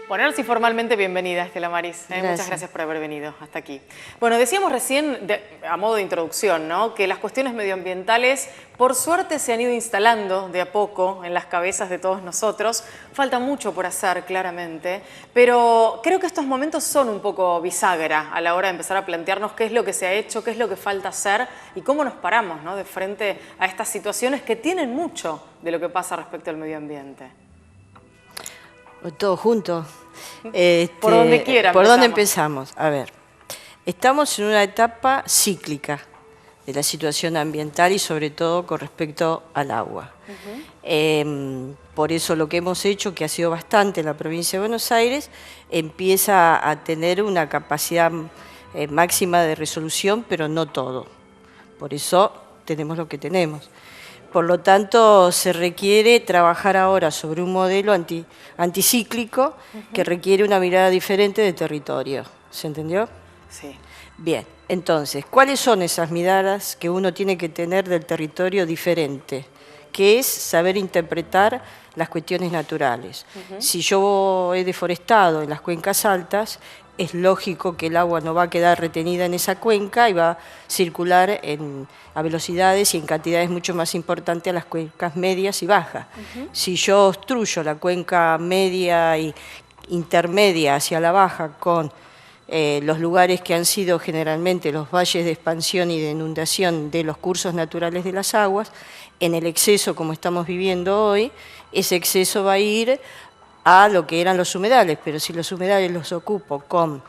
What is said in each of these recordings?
Bueno, ahora sí formalmente bienvenida, Estela Maris. Muchas gracias por haber venido hasta aquí. Bueno, decíamos recién, a modo de introducción, ¿no?, que las cuestiones medioambientales, por suerte, se han ido instalando de a poco en las cabezas de todos nosotros. Falta mucho por hacer, claramente, pero creo que estos momentos son un poco bisagra a la hora de empezar a plantearnos qué es lo que se ha hecho, qué es lo que falta hacer y cómo nos paramos, ¿no?, de frente a estas situaciones que tienen mucho de lo que pasa respecto al medio ambiente. Todo junto. Por donde quiera. ¿Por dónde empezamos? A ver, estamos en una etapa cíclica de la situación ambiental y sobre todo con respecto al agua. Por eso lo que hemos hecho, que ha sido bastante en la provincia de Buenos Aires, empieza a tener una capacidad máxima de resolución, pero no todo. Por eso tenemos lo que tenemos. Por lo tanto, se requiere trabajar ahora sobre un modelo anticíclico que requiere una mirada diferente de territorio. ¿Se entendió? Sí. Bien, entonces, ¿cuáles son esas miradas que uno tiene que tener del territorio diferente? Que es saber interpretar las cuestiones naturales. Si yo he deforestado en las cuencas altas, es lógico que el agua no va a quedar retenida en esa cuenca y va a circular a velocidades y en cantidades mucho más importantes a las cuencas medias y bajas. Si yo obstruyo la cuenca media y intermedia hacia la baja con los lugares que han sido generalmente los valles de expansión y de inundación de los cursos naturales de las aguas, en el exceso como estamos viviendo hoy, ese exceso va a ir a lo que eran los humedales, pero si los humedales los ocupo con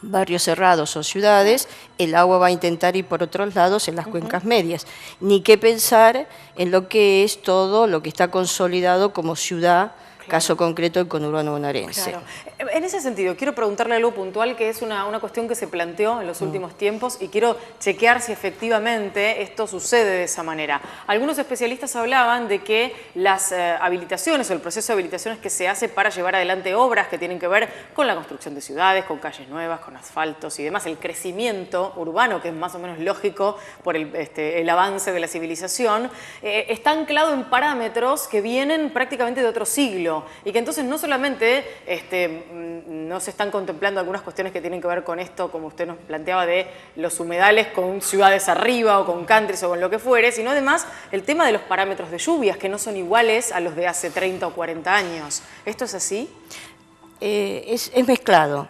barrios cerrados o ciudades, el agua va a intentar ir por otros lados en las cuencas medias. Ni qué pensar en lo que es todo lo que está consolidado como ciudad, caso concreto el conurbano bonaerense. Claro. En ese sentido, quiero preguntarle algo puntual que es una cuestión que se planteó en los últimos tiempos y quiero chequear si efectivamente esto sucede de esa manera. Algunos especialistas hablaban de que las habilitaciones o el proceso de habilitaciones que se hace para llevar adelante obras que tienen que ver con la construcción de ciudades, con calles nuevas, con asfaltos y demás, el crecimiento urbano, que es más o menos lógico por el avance de la civilización, está anclado en parámetros que vienen prácticamente de otro siglo y que entonces no solamente no se están contemplando algunas cuestiones que tienen que ver con esto, como usted nos planteaba, de los humedales con ciudades arriba o con countries o con lo que fuere, sino además el tema de los parámetros de lluvias, que no son iguales a los de hace 30 o 40 años. ¿Esto es así? Es mezclado.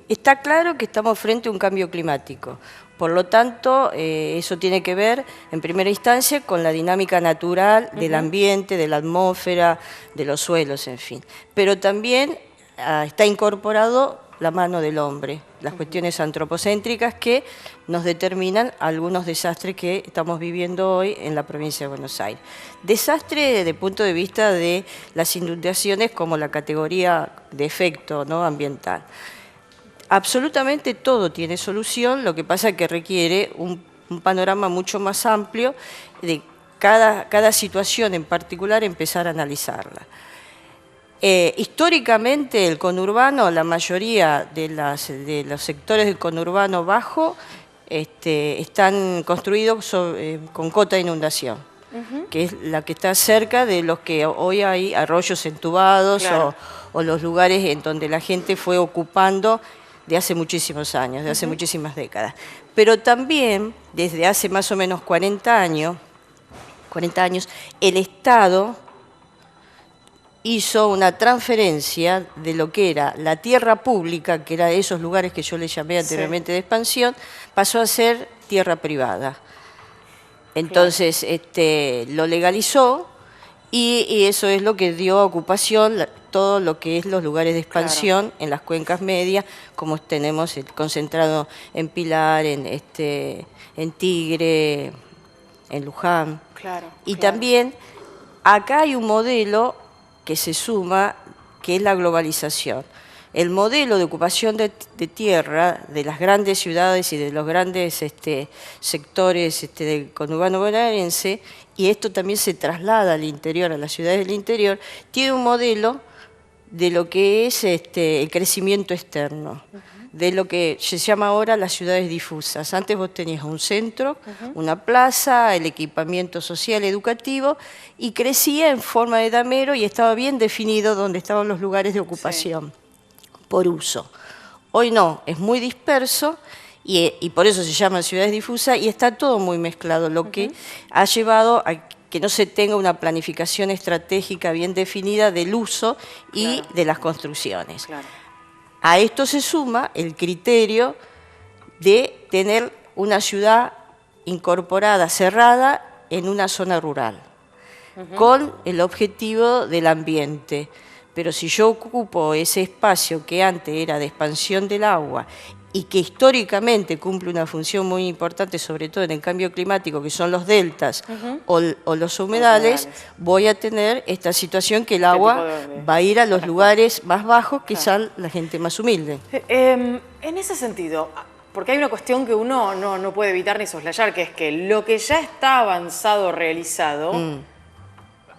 Está claro que estamos frente a un cambio climático. Por lo tanto, eso tiene que ver, en primera instancia, con la dinámica natural del ambiente, de la atmósfera, de los suelos, en fin. Pero también está incorporado la mano del hombre, las cuestiones antropocéntricas que nos determinan algunos desastres que estamos viviendo hoy en la provincia de Buenos Aires. Desastre desde el punto de vista de las inundaciones como la categoría de efecto, ¿no?, ambiental. Absolutamente todo tiene solución, lo que pasa es que requiere un panorama mucho más amplio de cada situación en particular, empezar a analizarla. Históricamente el conurbano, la mayoría de los sectores del conurbano bajo están construidos con cota de inundación, que es la que está cerca de los que hoy hay arroyos entubados, claro, o los lugares en donde la gente fue ocupando de hace muchísimos años, de hace muchísimas décadas. Pero también, desde hace más o menos 40 años, el Estado hizo una transferencia de lo que era la tierra pública, que era esos lugares que yo le llamé anteriormente de expansión, pasó a ser tierra privada. Entonces, lo legalizó y eso es lo que dio ocupación todo lo que es los lugares de expansión en las cuencas medias, como tenemos concentrado en Pilar, en Tigre, en Luján. Y también acá hay un modelo que se suma, que es la globalización. El modelo de ocupación de tierra de las grandes ciudades y de los grandes sectores del conurbano bonaerense, y esto también se traslada al interior, a las ciudades del interior, tiene un modelo de lo que es el crecimiento externo, de lo que se llama ahora las ciudades difusas. Antes vos tenías un centro, una plaza, el equipamiento social, educativo, y crecía en forma de damero y estaba bien definido dónde estaban los lugares de ocupación por uso. Hoy no, es muy disperso y por eso se llaman ciudades difusas y está todo muy mezclado, lo que ha llevado a que no se tenga una planificación estratégica bien definida del uso y de las construcciones. Claro. A esto se suma el criterio de tener una ciudad incorporada, cerrada, en una zona rural, con el objetivo del ambiente. Pero si yo ocupo ese espacio que antes era de expansión del agua y que históricamente cumple una función muy importante, sobre todo en el cambio climático, que son los deltas o los humedales, voy a tener esta situación que el agua va a ir a los lugares más bajos que son la gente más humilde. En ese sentido, porque hay una cuestión que uno no puede evitar ni soslayar, que es que lo que ya está avanzado, realizado,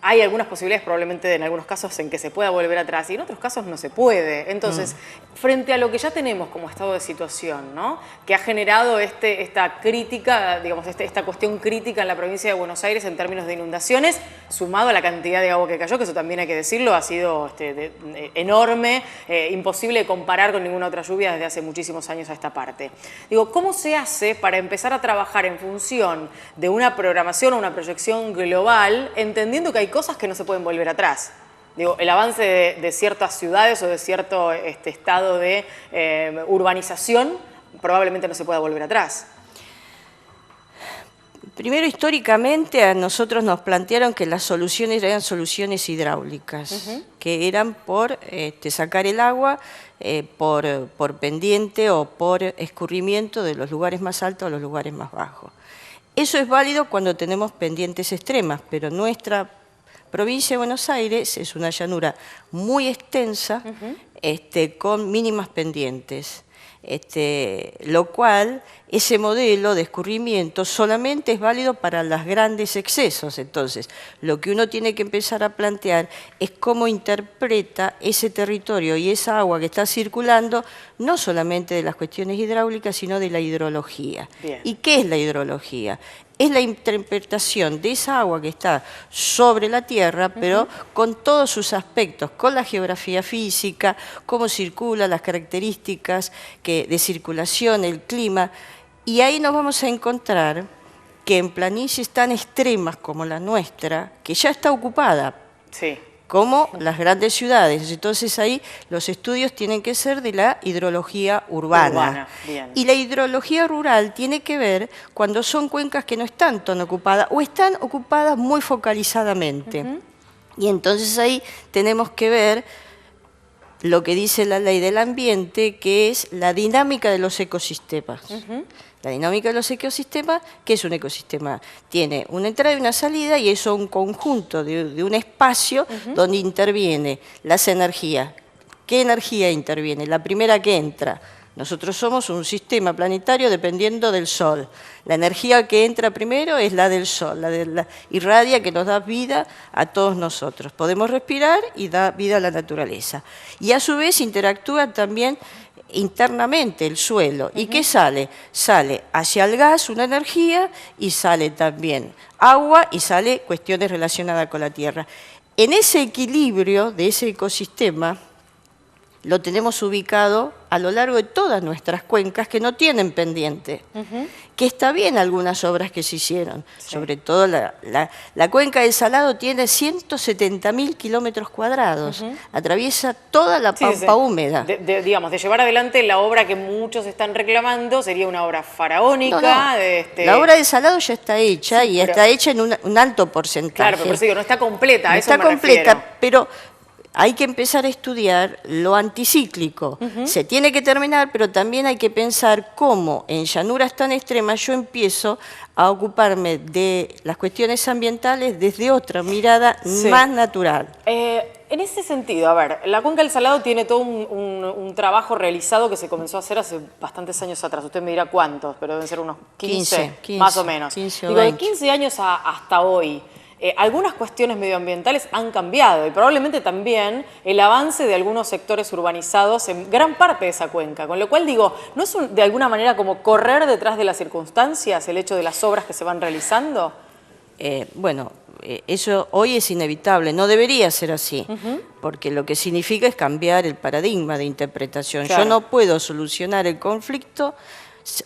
hay algunas posibilidades probablemente en algunos casos en que se pueda volver atrás y en otros casos no se puede. Entonces, frente a lo que ya tenemos como estado de situación, ¿no?, que ha generado esta crítica, digamos, esta cuestión crítica en la provincia de Buenos Aires en términos de inundaciones, sumado a la cantidad de agua que cayó, que eso también hay que decirlo, ha sido enorme, imposible de comparar con ninguna otra lluvia desde hace muchísimos años a esta parte. Digo, ¿cómo se hace para empezar a trabajar en función de una programación o una proyección global, entendiendo que hay cosas que no se pueden volver atrás? Digo, el avance de ciertas ciudades o de cierto estado de urbanización probablemente no se pueda volver atrás. Primero, históricamente a nosotros nos plantearon que las soluciones eran soluciones hidráulicas, que eran por sacar el agua por pendiente o por escurrimiento de los lugares más altos a los lugares más bajos. Eso es válido cuando tenemos pendientes extremas, pero nuestra provincia de Buenos Aires es una llanura muy extensa, con mínimas pendientes, lo cual ese modelo de escurrimiento solamente es válido para los grandes excesos. Entonces, lo que uno tiene que empezar a plantear es cómo interpreta ese territorio y esa agua que está circulando, no solamente de las cuestiones hidráulicas, sino de la hidrología. Bien. ¿Y qué es la hidrología? Es la interpretación de esa agua que está sobre la tierra, pero con todos sus aspectos, con la geografía física, cómo circula, las características de circulación, el clima. Y ahí nos vamos a encontrar que en planicies tan extremas como la nuestra, que ya está ocupada, como las grandes ciudades. Entonces ahí los estudios tienen que ser de la hidrología urbana. Y la hidrología rural tiene que ver cuando son cuencas que no están tan ocupadas o están ocupadas muy focalizadamente. Y entonces ahí tenemos que ver lo que dice la ley del ambiente, que es la dinámica de los ecosistemas. La dinámica de los ecosistemas, ¿qué es un ecosistema? Tiene una entrada y una salida y eso es un conjunto de un espacio donde interviene las energías. ¿Qué energía interviene? La primera que entra. Nosotros somos un sistema planetario dependiendo del Sol. La energía que entra primero es la del Sol, la irradia, que nos da vida a todos nosotros. Podemos respirar y da vida a la naturaleza. Y a su vez interactúa también internamente el suelo. ¿Y qué sale? Sale hacia el gas una energía y sale también agua y sale cuestiones relacionadas con la tierra. En ese equilibrio de ese ecosistema lo tenemos ubicado a lo largo de todas nuestras cuencas que no tienen pendiente, que está bien algunas obras que se hicieron, sobre todo la cuenca del Salado tiene 170.000 kilómetros cuadrados, atraviesa toda la pampa húmeda. Digamos, de llevar adelante la obra que muchos están reclamando, sería una obra faraónica. La obra del Salado ya está hecha y está hecha en un alto porcentaje. Claro, pero por eso digo, no está completa, no está completa, pero hay que empezar a estudiar lo anticíclico. Se tiene que terminar, pero también hay que pensar cómo en llanuras tan extremas yo empiezo a ocuparme de las cuestiones ambientales desde otra mirada más natural. En ese sentido, a ver, la cuenca del Salado tiene todo un trabajo realizado que se comenzó a hacer hace bastantes años atrás. Usted me dirá cuántos, pero deben ser unos 15 más o menos. 15 o digo, 20. De 15 años hasta hoy, algunas cuestiones medioambientales han cambiado y probablemente también el avance de algunos sectores urbanizados en gran parte de esa cuenca. Con lo cual digo, ¿no es de alguna manera como correr detrás de las circunstancias el hecho de las obras que se van realizando? Bueno, eso hoy es inevitable, no debería ser así, porque lo que significa es cambiar el paradigma de interpretación. Claro. Yo no puedo solucionar el conflicto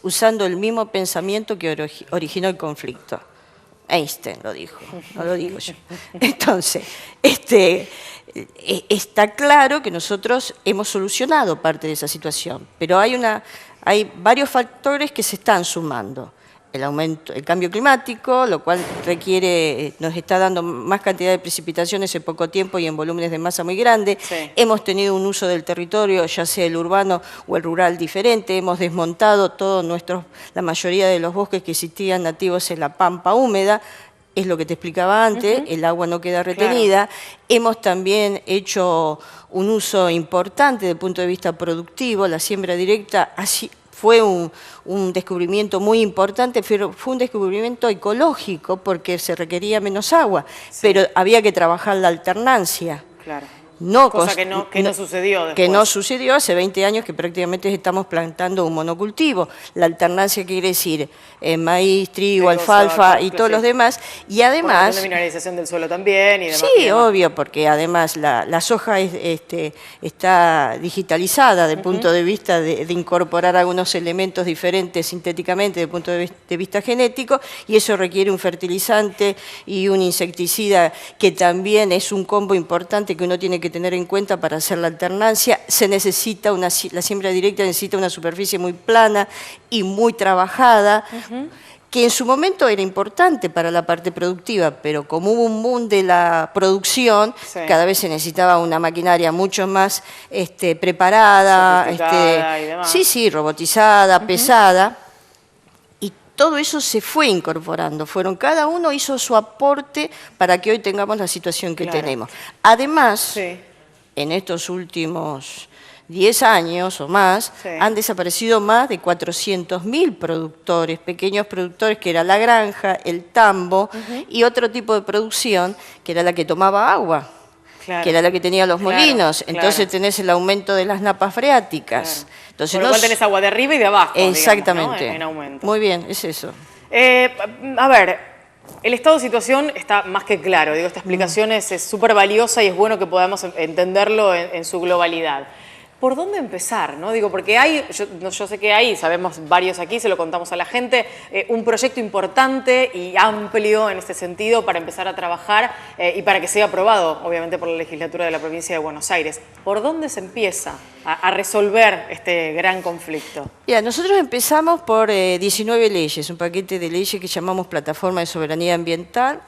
usando el mismo pensamiento que originó el conflicto. Einstein lo dijo, no lo digo yo. Entonces, está claro que nosotros hemos solucionado parte de esa situación, pero hay varios factores que se están sumando. El cambio climático, lo cual nos está dando más cantidad de precipitaciones en poco tiempo y en volúmenes de masa muy grandes. Sí. Hemos tenido un uso del territorio, ya sea el urbano o el rural, diferente. Hemos desmontado la mayoría de los bosques que existían nativos en la pampa húmeda. Es lo que te explicaba antes, el agua no queda retenida. Claro. Hemos también hecho un uso importante desde el punto de vista productivo, la siembra directa fue un descubrimiento muy importante, fue un descubrimiento ecológico porque se requería menos agua, sí, pero había que trabajar la alternancia. Claro. Cosa que no sucedió después. Que no sucedió hace 20 años que prácticamente estamos plantando un monocultivo. La alternancia quiere decir maíz, trigo, alfalfa y todos los demás. Y además... la mineralización del suelo también y demás. Sí, obvio, porque además la soja está digitalizada desde el punto de vista de incorporar algunos elementos diferentes sintéticamente desde el punto de vista genético, y eso requiere un fertilizante y un insecticida que también es un combo importante que uno tiene que tener en cuenta para hacer la alternancia. La siembra directa necesita una superficie muy plana y muy trabajada, que en su momento era importante para la parte productiva, pero como hubo un boom de la producción, sí, cada vez se necesitaba una maquinaria mucho más preparada, y demás. Sí, robotizada, pesada. Todo eso se fue incorporando, cada uno hizo su aporte para que hoy tengamos la situación que tenemos. Además, sí, en estos últimos 10 años o más, sí, han desaparecido más de 400.000 productores, pequeños productores, que era la granja, el tambo, y otro tipo de producción, que era la que tomaba agua. Claro, que era la que tenía los molinos, entonces tenés el aumento de las napas freáticas. Claro. Entonces, por lo cual tenés agua de arriba y de abajo, exactamente, digamos, ¿no? En aumento. Muy bien, es eso. A ver, el estado de situación está más que claro, digo, esta explicación es súper valiosa y es bueno que podamos entenderlo en su globalidad. ¿Por dónde empezar? ¿No? Digo, porque yo sé que hay, sabemos varios aquí, se lo contamos a la gente, un proyecto importante y amplio en este sentido para empezar a trabajar y para que sea aprobado, obviamente, por la legislatura de la provincia de Buenos Aires. ¿Por dónde se empieza a resolver este gran conflicto? Ya, nosotros empezamos por 19 leyes, un paquete de leyes que llamamos Plataforma de Soberanía Ambiental.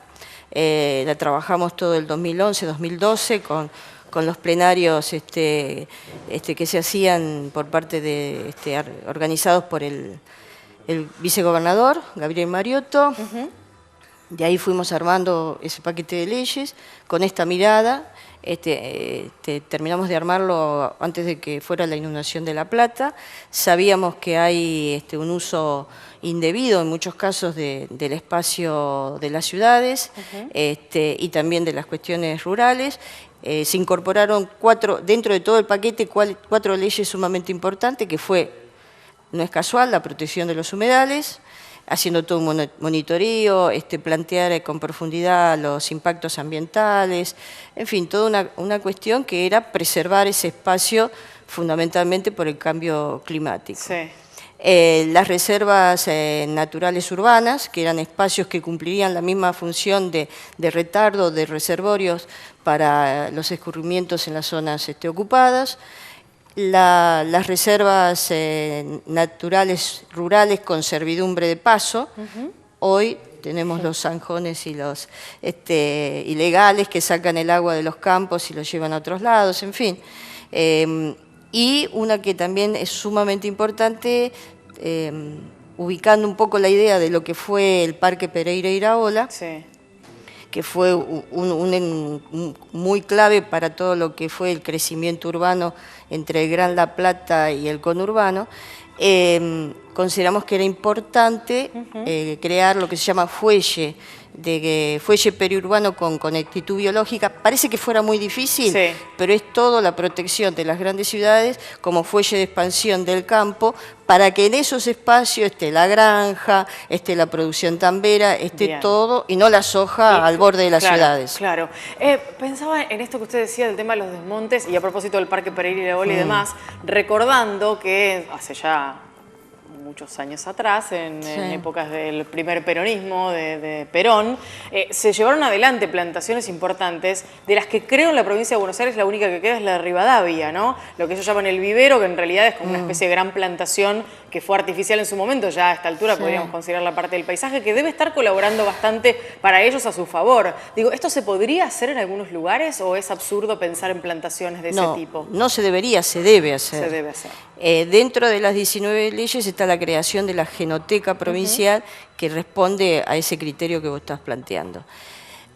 La trabajamos todo el 2011, 2012 con los plenarios que se hacían por parte de organizados por el vicegobernador, Gabriel Mariotto. De ahí fuimos armando ese paquete de leyes con esta mirada. Terminamos de armarlo antes de que fuera la inundación de La Plata. Sabíamos que hay un uso indebido en muchos casos del espacio de las ciudades y también de las cuestiones rurales. Se incorporaron dentro de todo el paquete, 4 leyes sumamente importantes, que no es casual, la protección de los humedales, haciendo todo un monitoreo, plantear con profundidad los impactos ambientales, en fin, toda una cuestión que era preservar ese espacio fundamentalmente por el cambio climático. Sí. Las reservas naturales urbanas, que eran espacios que cumplirían la misma función de retardo de reservorios para los escurrimientos en las zonas ocupadas. Las reservas naturales rurales con servidumbre de paso. Hoy tenemos los zanjones y los ilegales que sacan el agua de los campos y lo llevan a otros lados, en fin. Y una que también es sumamente importante, ubicando un poco la idea de lo que fue el Parque Pereira Iraola, sí, que fue muy clave para todo lo que fue el crecimiento urbano entre el Gran La Plata y el conurbano. Consideramos que era importante crear lo que se llama fuelle de fuelle periurbano con conectividad biológica, parece que fuera muy difícil, sí, pero es todo la protección de las grandes ciudades como fuelle de expansión del campo, para que en esos espacios esté la granja, esté la producción tambera, esté bien. todo, y no la soja al borde de las claro, ciudades. Claro. Pensaba en esto que usted decía del tema de los desmontes y a propósito del Parque Pereira y Leola y demás, recordando que hace ya muchos años atrás, en épocas del primer peronismo, de Perón, se llevaron adelante plantaciones importantes, de las que creo en la provincia de Buenos Aires la única que queda es la de Rivadavia, ¿no? Lo que ellos llaman el vivero, que en realidad es como una especie de gran plantación que fue artificial en su momento, ya a esta altura podríamos considerarla parte del paisaje, que debe estar colaborando bastante para ellos a su favor. Digo, ¿esto se podría hacer en algunos lugares o es absurdo pensar en plantaciones de ese tipo? No se debería, se debe hacer. Se debe hacer. Dentro de las 19 leyes está la creación de la Genoteca Provincial, que responde a ese criterio que vos estás planteando.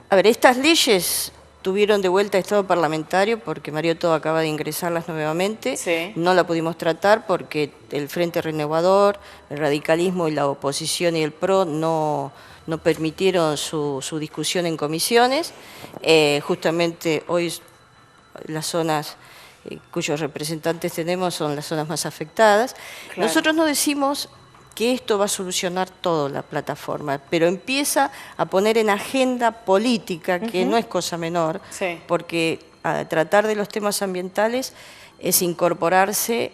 A ver, estas leyes tuvieron de vuelta estado parlamentario porque Mariotto acaba de ingresarlas nuevamente. Sí. No la pudimos tratar porque el Frente Renovador, el radicalismo y la oposición y el PRO no permitieron su discusión en comisiones. Justamente hoy las zonas cuyos representantes tenemos son las zonas más afectadas. Claro. Nosotros no decimos que esto va a solucionar todo la plataforma, pero empieza a poner en agenda política, que no es cosa menor, porque a tratar de los temas ambientales es incorporarse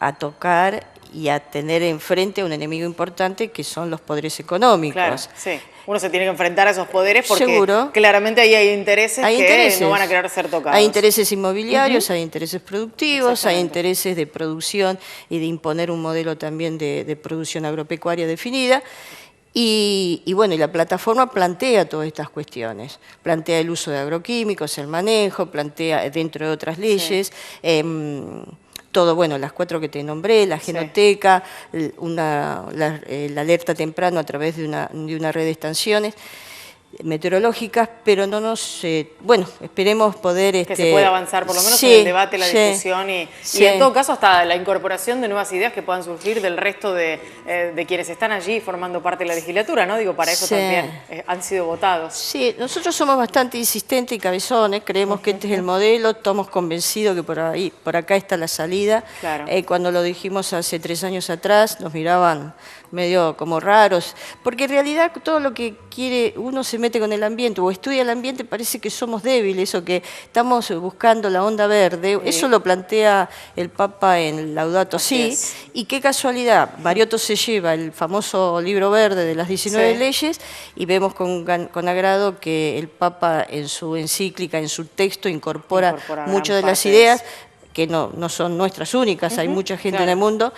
a tocar y a tener enfrente a un enemigo importante que son los poderes económicos. Claro, sí. Uno se tiene que enfrentar a esos poderes porque seguro, claramente ahí hay intereses que no van a querer ser tocados. Hay intereses inmobiliarios, hay intereses productivos, hay intereses de producción y de imponer un modelo también de producción agropecuaria definida. Y bueno, y la plataforma plantea todas estas cuestiones, plantea el uso de agroquímicos, el manejo, plantea, dentro de otras leyes, todo, bueno, las 4 que te nombré, la genoteca, la alerta temprano a través de una red de estaciones meteorológicas, pero no nos... bueno, esperemos poder... que se pueda avanzar, por lo menos en el debate, la discusión y en todo caso hasta la incorporación de nuevas ideas que puedan surgir del resto de quienes están allí formando parte de la legislatura, ¿no? Digo, para eso también han sido votados. Sí, nosotros somos bastante insistentes y cabezones, creemos que este es el modelo, estamos convencidos que por acá está la salida. Claro. Cuando lo dijimos hace 3 años atrás, nos miraban medio como raros, porque en realidad todo lo que quiere, uno se mete con el ambiente o estudia el ambiente, parece que somos débiles o que estamos buscando la onda verde. Eso lo plantea el Papa en Laudato Si, y qué casualidad, Mariotto se lleva el famoso libro verde de las 19 leyes y vemos con agrado que el Papa en su encíclica, en su texto, incorpora muchas de las ideas que no son nuestras únicas, hay mucha gente en el mundo.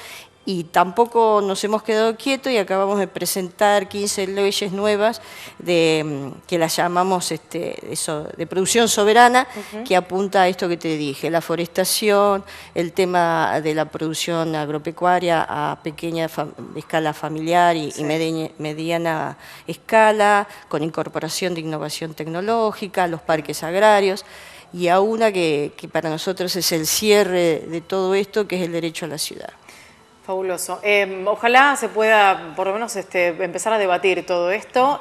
Y tampoco nos hemos quedado quietos y acabamos de presentar 15 leyes nuevas que las llamamos de producción soberana, que apunta a esto que te dije, la forestación, el tema de la producción agropecuaria a pequeña escala familiar y mediana escala, con incorporación de innovación tecnológica, los parques agrarios, y a una que para nosotros es el cierre de todo esto, que es el derecho a la ciudad. Fabuloso. Ojalá se pueda, por lo menos, empezar a debatir todo esto.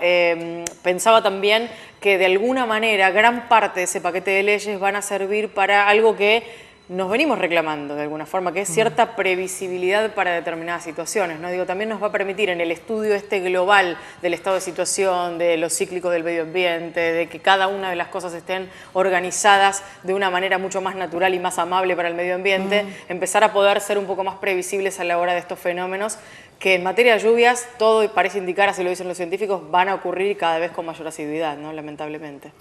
Pensaba también que de alguna manera gran parte de ese paquete de leyes van a servir para algo que nos venimos reclamando de alguna forma, que es cierta previsibilidad para determinadas situaciones, ¿no? Digo, también nos va a permitir en el estudio global del estado de situación, de lo cíclico del medio ambiente, de que cada una de las cosas estén organizadas de una manera mucho más natural y más amable para el medio ambiente, empezar a poder ser un poco más previsibles a la hora de estos fenómenos que en materia de lluvias, todo parece indicar, así lo dicen los científicos, van a ocurrir cada vez con mayor asiduidad, ¿no? Lamentablemente.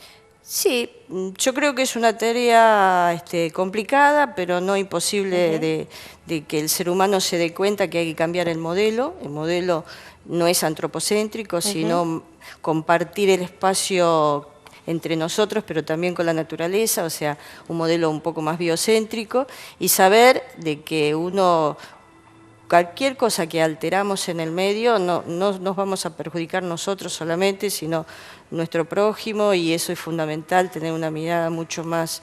Sí, yo creo que es una tarea complicada, pero no imposible de que el ser humano se dé cuenta que hay que cambiar el modelo. El modelo no es antropocéntrico, sino compartir el espacio entre nosotros, pero también con la naturaleza, o sea, un modelo un poco más biocéntrico, y saber de que cualquier cosa que alteramos en el medio no nos vamos a perjudicar nosotros solamente, sino nuestro prójimo, y eso es fundamental, tener una mirada mucho más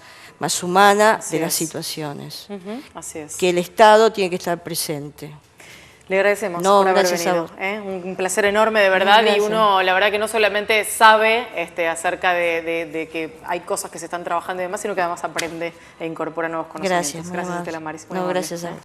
humana de las situaciones. Así es. Que el Estado tiene que estar presente. Le agradecemos No, por haber gracias a venido. vos. Un placer enorme, de verdad. Y Gracias. uno, la verdad que no solamente sabe acerca de que hay cosas que se están trabajando y demás, sino que además aprende e incorpora nuevos conocimientos. Gracias, muy Gracias, amable. Estela Maris. Muy No, amable. gracias a vos.